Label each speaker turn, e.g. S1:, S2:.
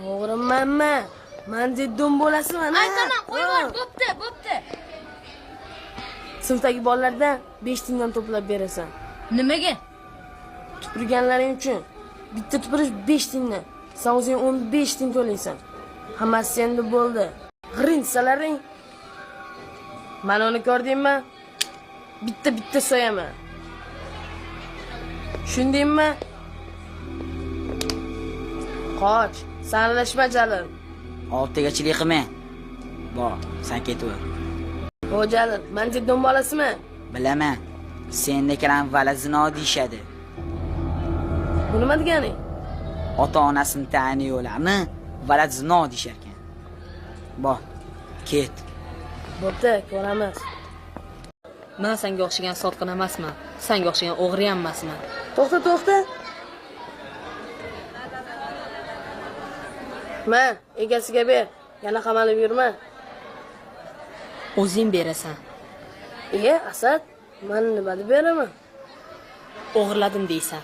S1: O'g'rimanman. Men dedim bo'lasizmi?
S2: Aytaman, qo'yib, bo'pti.
S1: Sinfdagi bolalardan 5 tingdan to'plab berasan.
S2: Nimaga?
S1: Tupurganlaring uchun. Bitta tupurish 5 tingdan. Sen o'zing 15 ting to'laysan. Hammasi endi bo'ldi. G'insalaring. Mana uni ko'rdingmi? Bitta so'yaman. Tushundingmi? Qoch, sanalashma Jalil.
S3: Oltigachilik qilma. Bor, sen ketaver.
S1: O Jalil, men dedim bolasizmi?
S3: Bilaman. Sendekalar vala zino deyshadi.
S1: Bu nima degani?
S3: Ota-onasini taniyorlarni vala zino deyshar ekan. Bor, ket.
S1: Bo'pti, ko'ramiz.
S2: Men senga o'xshagan sotqin emasman. Senga o'xshagan o'g'ri ham emasman.
S1: To'xta. Men egasiga ber. Yana qamalib yurma.
S2: O'zing berasan.
S1: Asad, men nima deb beraman?
S2: O'g'irladim deysan.